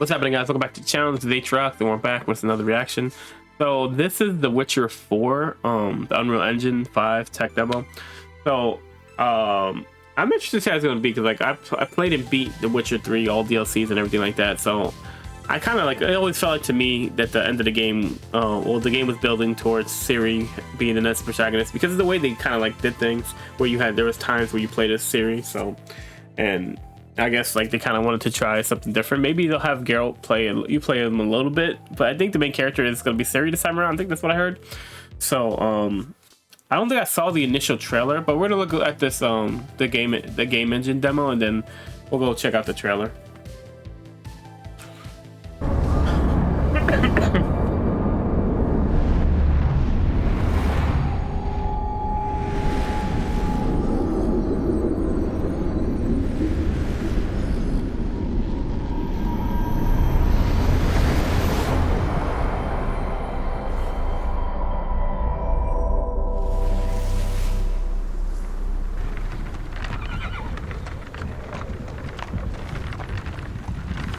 What's happening, guys? Welcome back to the channel. This is Aatrox, and we're back with another reaction. So this is The Witcher 4, the Unreal Engine 5 tech demo. So I'm interested to see how it's going to be, because like I played and beat The Witcher 3, all DLCs and everything like that. So I kind of like, it always felt like to me that the end of the game, well, the game was building towards Ciri being the next protagonist, because of the way they kind of like did things, where there was times where you played as Ciri. So, and I guess like they kind of wanted to try something different. Maybe they'll have Geralt play him a little bit, but I think the main character is going to be Ciri this time around. I think that's what I heard. So I don't think I saw the initial trailer, but we're gonna look at this the game engine demo, and then we'll go check out the trailer.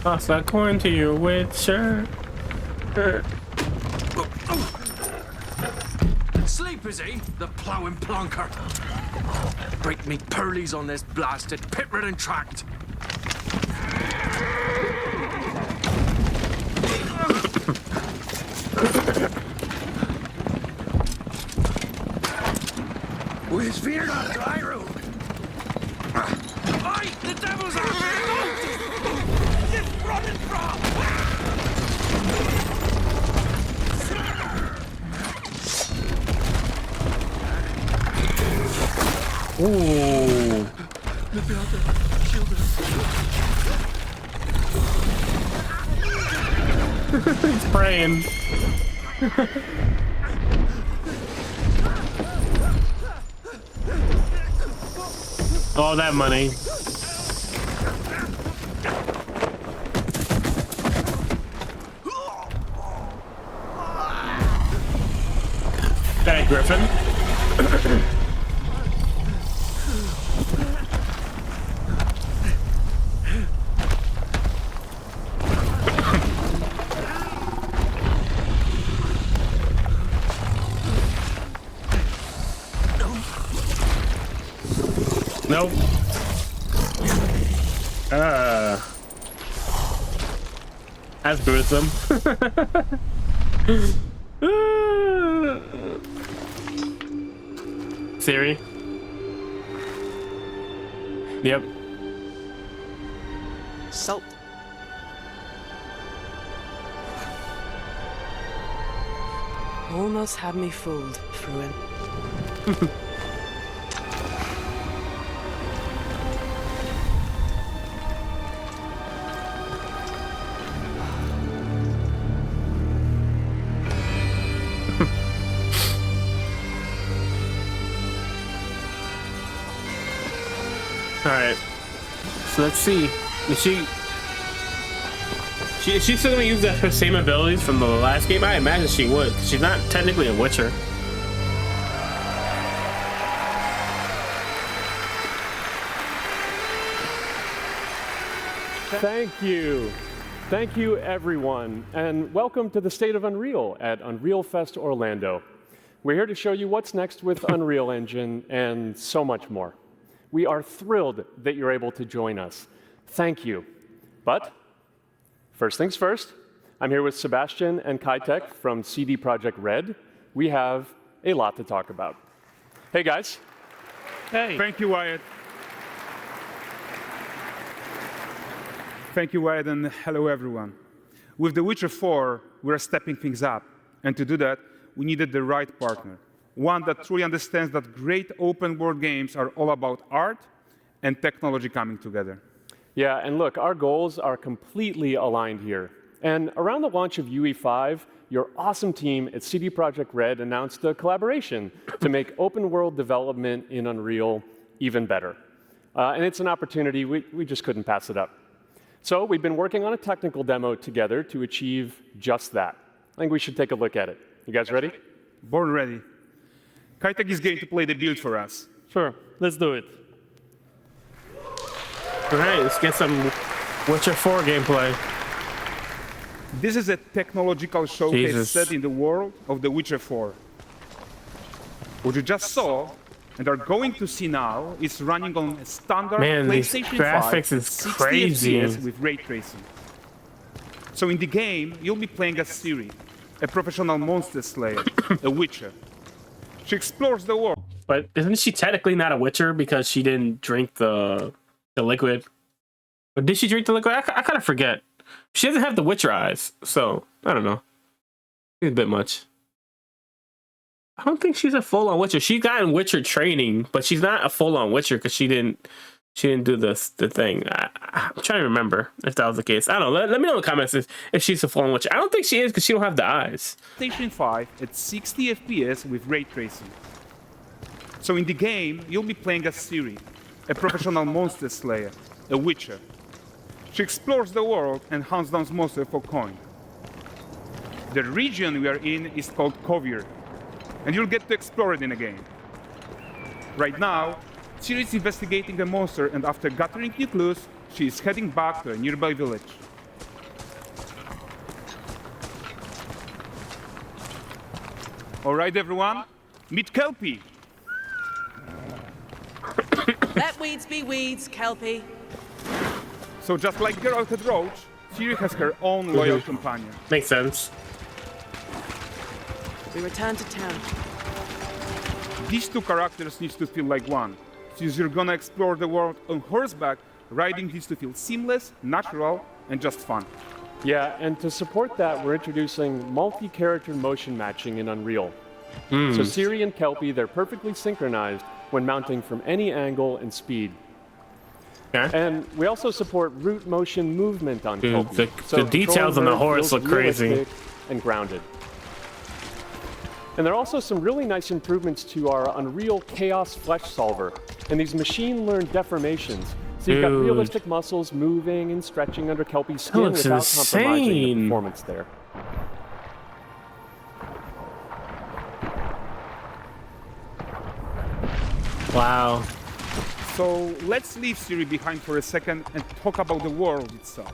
Toss that coin to your Witcher. Sleep is he, the ploughing plonker. Break me pearlies on this blasted pit-ridden tract. Where's fear not dry road? Aye, the devil's after this running from. Ooh. He's praying. All that money. Hey, Griffin. Nope. That's gruesome. Ciri. Yep. Salt. Almost had me fooled, Fruin. All right, so let's see. Is she still gonna use her same abilities from the last game? I imagine she would. She's not technically a Witcher. Thank you everyone, and welcome to the State of Unreal at Unreal Fest Orlando. We're here to show you what's next with Unreal Engine and so much more. We are thrilled that you're able to join us. Thank you. But first things first, I'm here with Sebastian and Kitek from CD Projekt Red. We have a lot to talk about. Hey guys. Hey. Thank you, Wyatt. Thank you, Wyatt, and hello everyone. With The Witcher 4, we're stepping things up. And to do that, we needed the right partner. One that truly understands that great open world games are all about art and technology coming together. Yeah, and look, our goals are completely aligned here. And around the launch of UE5, your awesome team at CD Projekt Red announced a collaboration to make open world development in Unreal even better. And it's an opportunity, we just couldn't pass it up. So we've been working on a technical demo together to achieve just that. I think we should take a look at it. You guys ready? Born ready. Kitek is going to play the build for us. Sure, let's do it. All right, let's get some Witcher 4 gameplay. This is a technological showcase Jesus. set in the world of The Witcher 4. What you just saw and are going to see now is running on a standard Man, these PlayStation 5 graphics is 60 crazy. FPS with ray tracing. So in the game, you'll be playing as Ciri, a professional monster slayer, a witcher. She explores the world. But isn't she technically not a witcher because she didn't drink the liquid? Or did she drink the liquid? I kind of forget. She doesn't have the witcher eyes, so I don't know. It's a bit much. I don't think she's a full-on witcher. She's gotten witcher training, but she's not a full-on witcher because she didn't do the thing. I'm trying to remember if that was the case. I don't know. Let me know in the comments if she's a full-on witcher. I don't think she is because she don't have the eyes. PlayStation 5 at 60 FPS with ray tracing. So in the game, you'll be playing as Ciri, a professional monster slayer, a witcher. She explores the world and hunts down monsters for coin. The region we are in is called Kovir, and you'll get to explore it in a game. Right now, Ciri is investigating a monster, and after gathering new clues, she is heading back to a nearby village. All right, everyone, meet Kelpie. Let weeds be weeds, Kelpie. So just like Geralt had Roach, Ciri has her own loyal companion. Makes sense. We return to town. These two characters need to feel like one. Since you're gonna explore the world on horseback, riding needs to feel seamless, natural, and just fun. Yeah, and to support that, we're introducing multi-character motion matching in Unreal. So Ciri and Kelpie, they're perfectly synchronized when mounting from any angle and speed. Okay. And we also support root motion movement on Dude, Kelpie. the details on the controlling her horse feels look crazy. realistic and grounded. And there are also some really nice improvements to our Unreal Chaos Flesh Solver and these machine-learned deformations. So you've got Dude. realistic muscles moving and stretching under Kelpie's skin looks without compromising the insane. performance there. Wow. So let's leave Ciri behind for a second and talk about the world itself.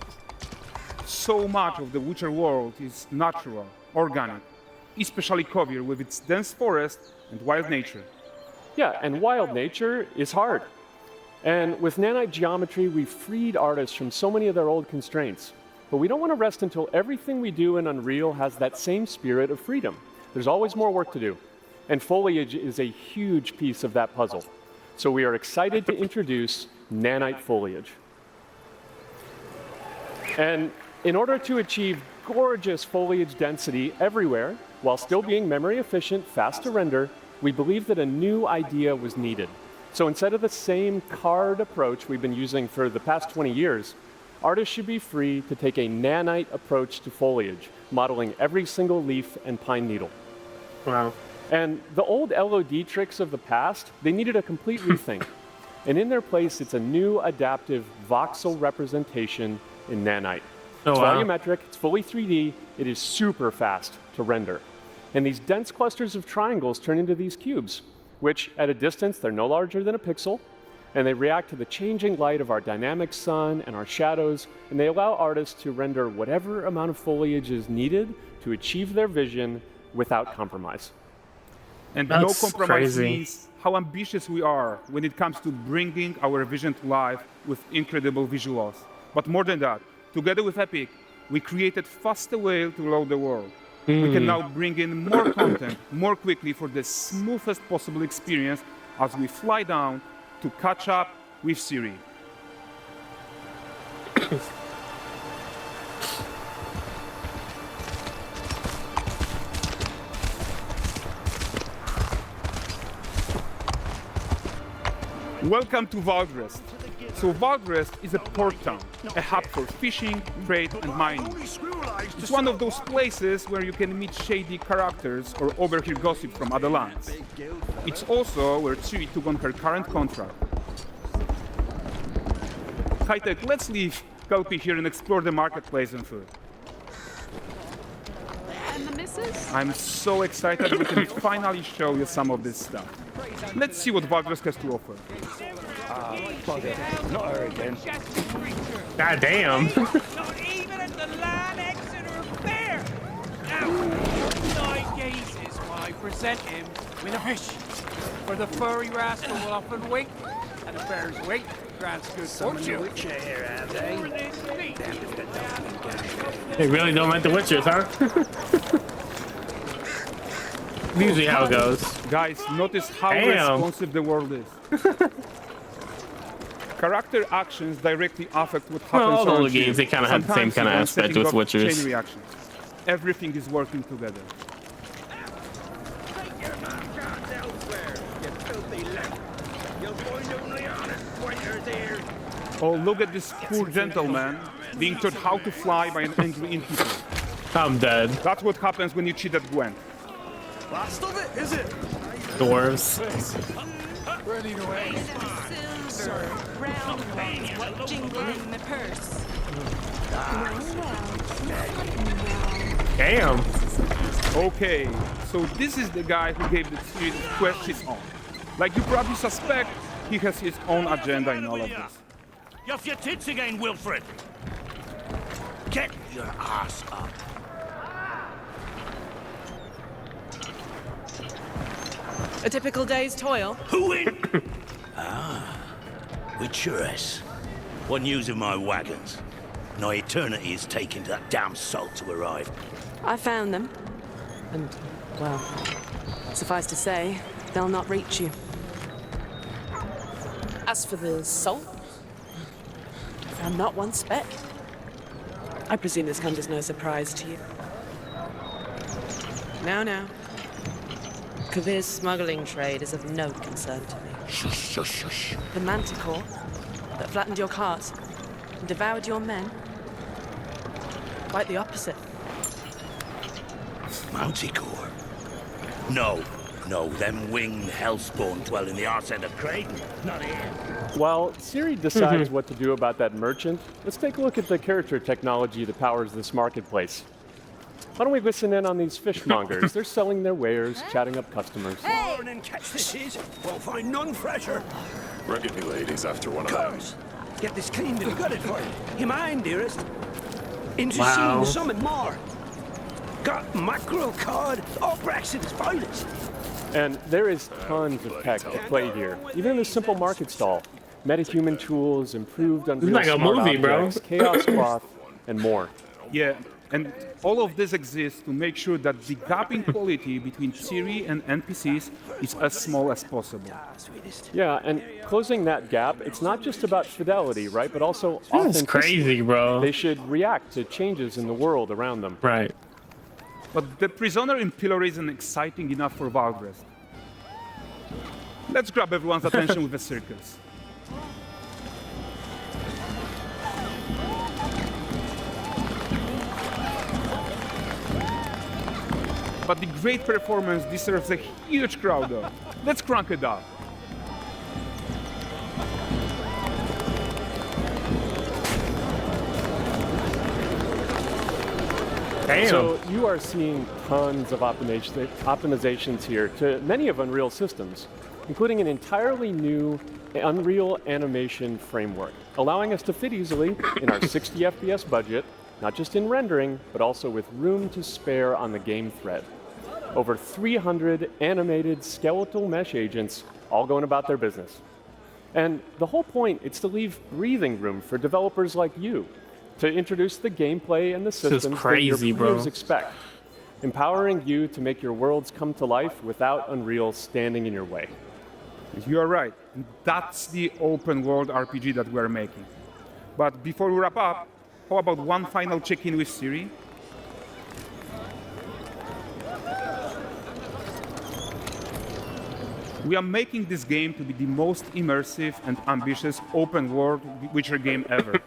So much of the Witcher world is natural, organic, especially Kovir with its dense forest and wild nature. Yeah, and wild nature is hard. And with nanite geometry, we've freed artists from so many of their old constraints. But we don't want to rest until everything we do in Unreal has that same spirit of freedom. There's always more work to do. And foliage is a huge piece of that puzzle. So we are excited to introduce nanite foliage. And in order to achieve gorgeous foliage density everywhere, while still being memory efficient, fast to render, we believe that a new idea was needed. So instead of the same card approach we've been using for the past 20 years, artists should be free to take a nanite approach to foliage, modeling every single leaf and pine needle. Wow. And the old LOD tricks of the past, they needed a complete rethink. And in their place, it's a new adaptive voxel representation in nanite. Oh, It's wow. volumetric, it's fully 3D, it is super fast to render. And these dense clusters of triangles turn into these cubes, which at a distance, they're no larger than a pixel, and they react to the changing light of our dynamic sun and our shadows, and they allow artists to render whatever amount of foliage is needed to achieve their vision without compromise. And no That's compromise crazy. means how ambitious we are when it comes to bringing our vision to life with incredible visuals. But more than that, together with Epic, we created faster way to load the world. We can now bring in more content more quickly for the smoothest possible experience as we fly down to catch up with Ciri. Welcome to Valdrest. So Valdrest is a port town, a hub for fishing, trade, and mining. It's one of those places where you can meet shady characters or overhear gossip from other lands. It's also where Ciri took on her current contract. High-tech, let's leave Kelpie here and explore the marketplace and food. And the missus? I'm so excited we can finally show you some of this stuff. Let's see what Valdrest has to offer. God damn. Not even at the line exit or present him with a fish. For the furry rascal will often wink, and a bear's weight grants good fortune. They really don't like the Witchers, huh? Usually how it goes. Guys, notice how Damn. responsive the world is. Character actions directly affect what happens all the around old games, you. they kinda have the same Sometimes kinda even aspect setting with up Witchers. chain reactions. Everything is working together. Oh, look at this poor gentleman being taught how to fly by an angry innkeeper. I'm dead. That's what happens when you cheat at Gwent. Last of it, is it? Dwarves. Ready to wait. Silver, round ones, what jingle in the purse. Damn. Okay, so this is the guy who gave the series quest his own. Like you probably suspect, he has his own agenda in all of this. You're off your tits again, Wilfred. Get your ass up. A typical day's toil. Who in? Witcheress. What news of my wagons? No eternity is taking that damn salt to arrive. I found them. And, well, suffice to say, they'll not reach you. As for the salt, I found not one speck. I presume this comes as no surprise to you. Now. Kavir's smuggling trade is of no concern to me. Shush, shush, shush. The manticore that flattened your cart and devoured your men, quite the opposite. Manticore? No, them winged hellspawn dwell in the arse end of Creighton, not here. While Siri decides what to do about that merchant, let's take a look at the character technology that powers this marketplace. Why don't we listen in on these fishmongers? They're selling their wares, chatting up customers. Morning, catch this is. Won't find none fresher. Reckon me lady's after one of them. Course. Get this cleaned and gutted for you. You mind, dearest? Into Wow. seeing something more. Got mackerel, cod, all Brexit's finest. And there is tons of tech at play here, even in this simple market stall. Metahuman tools, improved Unreal like a smart movie, bro. objects, chaos cloth, and more. Yeah, and all of this exists to make sure that the gap in quality between Siri and NPCs is as small as possible. Yeah, and closing that gap, it's not just about fidelity, right? But also That's authenticity. crazy, bro. They should react to changes in the world around them. Right. But the prisoner in Pillory isn't exciting enough for Valdrest. Let's grab everyone's attention with a circus. But the great performance deserves a huge crowd though. Let's crank it up. Damn. So you are seeing tons of optimizations here to many of Unreal's systems, including an entirely new Unreal animation framework, allowing us to fit easily in our 60 FPS budget, not just in rendering, but also with room to spare on the game thread. Over 300 animated skeletal mesh agents all going about their business. And the whole point is to leave breathing room for developers like you to introduce the gameplay and the systems crazy, that bro. your players expect, empowering you to make your worlds come to life without Unreal standing in your way. You are right. That's the open world RPG that we're making. But before we wrap up, how about one final check-in with Siri? We are making this game to be the most immersive and ambitious open world Witcher game ever.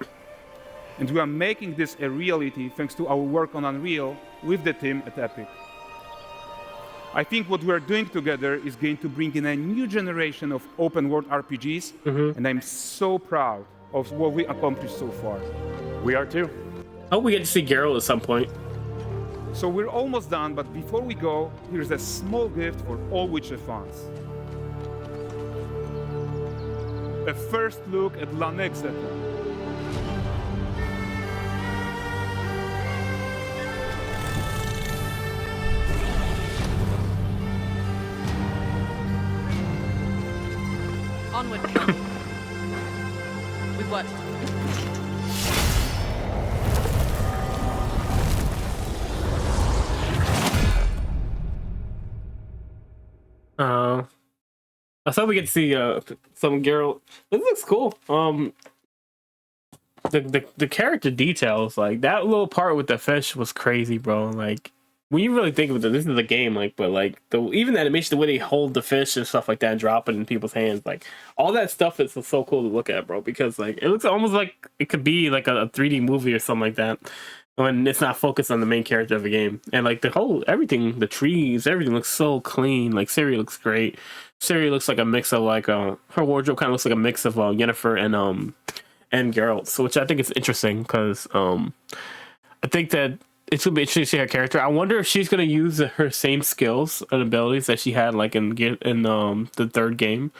And we are making this a reality thanks to our work on Unreal with the team at Epic. I think what we're doing together is going to bring in a new generation of open world RPGs, and I'm so proud of what we accomplished so far. We are too. I hope we get to see Geralt at some point. So we're almost done, but before we go, here's a small gift for all Witcher fans. A first look at Lanexeter. Onward. We've worked. I thought we get to see some Geralt. This looks cool. The character details, like that little part with the fish was crazy, bro. Like when you really think of it, this is a game, like, but like even the animation, the way they hold the fish and stuff like that, and drop it in people's hands, like all that stuff is so cool to look at, bro. Because like it looks almost like it could be like a 3D movie or something like that, when it's not focused on the main character of the game. And like the whole everything, the trees, everything looks so clean. Like Ciri looks great. Ciri looks like a mix of like her wardrobe kind of looks like a mix of Yennefer and Geralt, so which I think is interesting because I think that it's gonna be interesting to see her character. I wonder if she's gonna use her same skills and abilities that she had like in the third game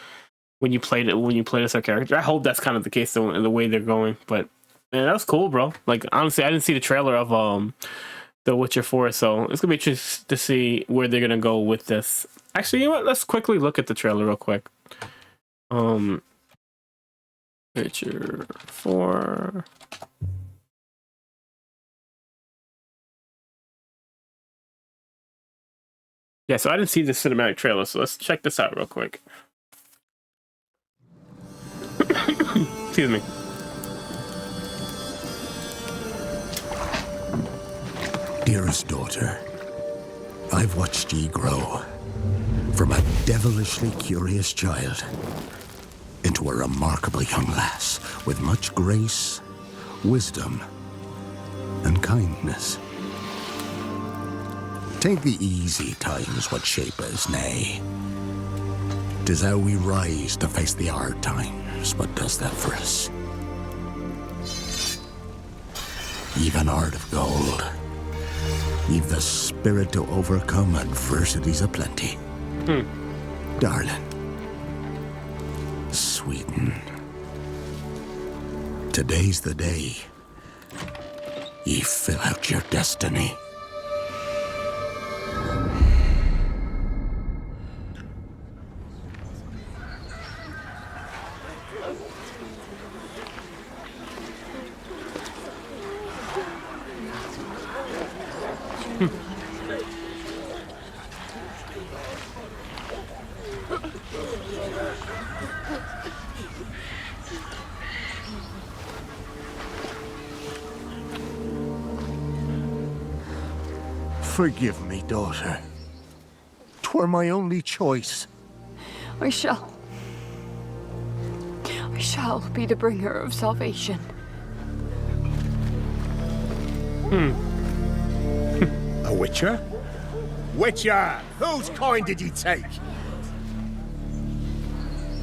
when you played as her character. I hope that's kind of the case in the way they're going. But man, that was cool, bro. Like honestly, I didn't see the trailer of The Witcher 4, so it's gonna be interesting to see where they're gonna go with this. Actually, you know what? Let's quickly look at the trailer real quick. Witcher 4. Yeah, so I didn't see the cinematic trailer, so let's check this out real quick. Excuse me. Dearest daughter, I've watched ye grow from a devilishly curious child into a remarkably young lass with much grace, wisdom, and kindness. Take the easy times what shape us, nay. 'Tis how we rise to face the hard times what does that for us. You've an heart of gold. You've the spirit to overcome adversities aplenty. Darling. Sweeten. Today's the day ye fill out your destiny. Forgive me, daughter. 'Twere my only choice. I shall be the bringer of salvation. A witcher? Witcher! Whose coin did ye take?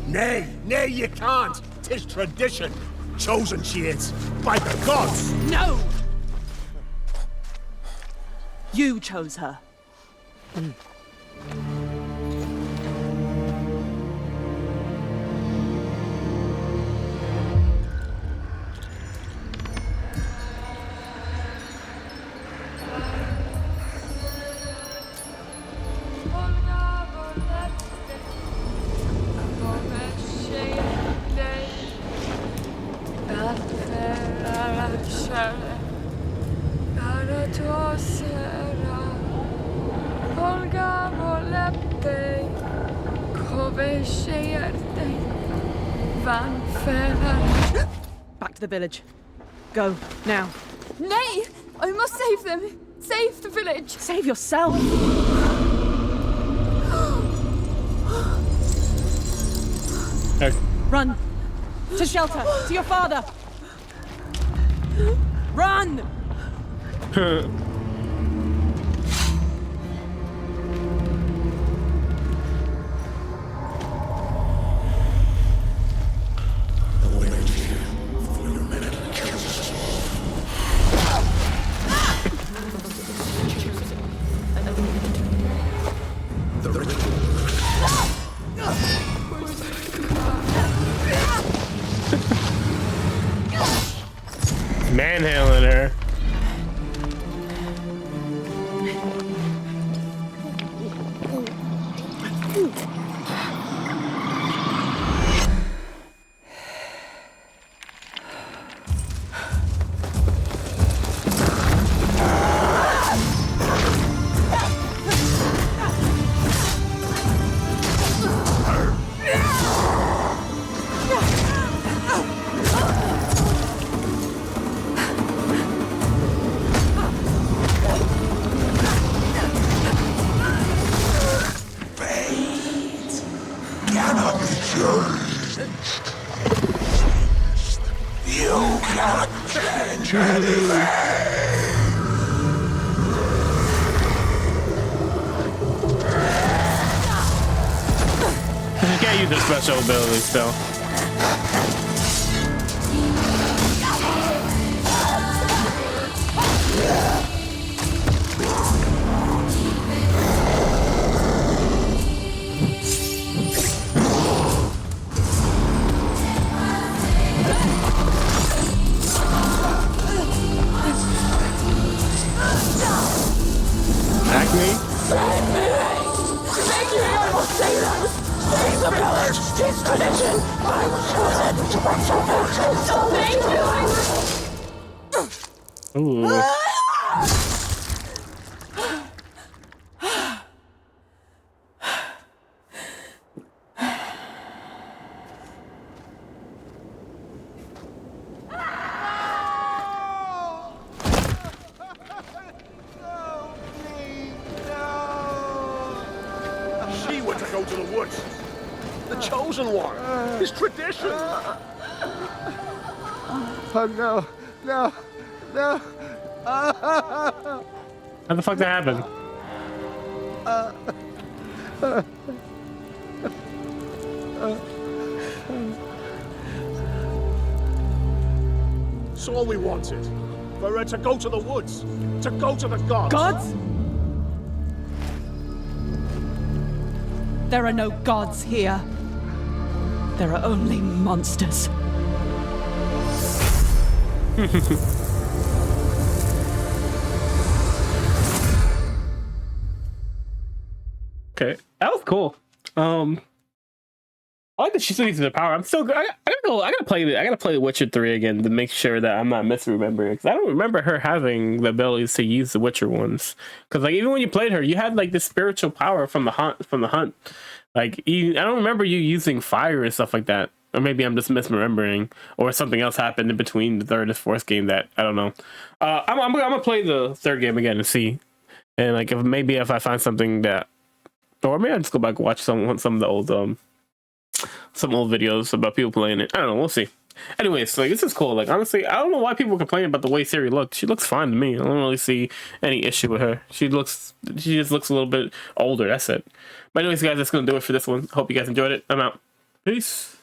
Nay, you can't. 'Tis tradition. Chosen she is, by the gods! No! You chose her. Back to the village. Go, now. Nay! I must save them! Save the village! Save yourself! Run! To shelter! To your father! Run! Manhandling her. cannot be changed. You cannot change anything. You can't use the special ability still. Acme? Thank you, I will save us! Save the village! It's tradition! I was chosen to run salvation! Thank you, Ooh. She were to go to the woods. The chosen one. It's tradition. Oh no, no, no. How the fuck that happened? It's all we wanted. For her to go to the woods. To go to the gods. Gods? There are no gods here. There are only monsters. Okay, that was cool. I like that she still uses her power. I'm still. I gotta play The Witcher 3 again to make sure that I'm not misremembering. Because I don't remember her having the abilities to use the Witcher ones. Because like even when you played her, you had like this spiritual power from the hunt. Like I don't remember you using fire and stuff like that. Or maybe I'm just misremembering, or something else happened in between the third and fourth game that I don't know. I'm gonna play the third game again and see, and like if I find something that, or maybe I'll just go back and watch some of the old some old videos about people playing it. I don't know. We'll see. Anyways, like this is cool. Like honestly, I don't know why people complain about the way Ciri looks. She looks fine to me. I don't really see any issue with her. She just looks a little bit older. That's it. But anyways, guys, that's gonna do it for this one. Hope you guys enjoyed it. I'm out. Peace.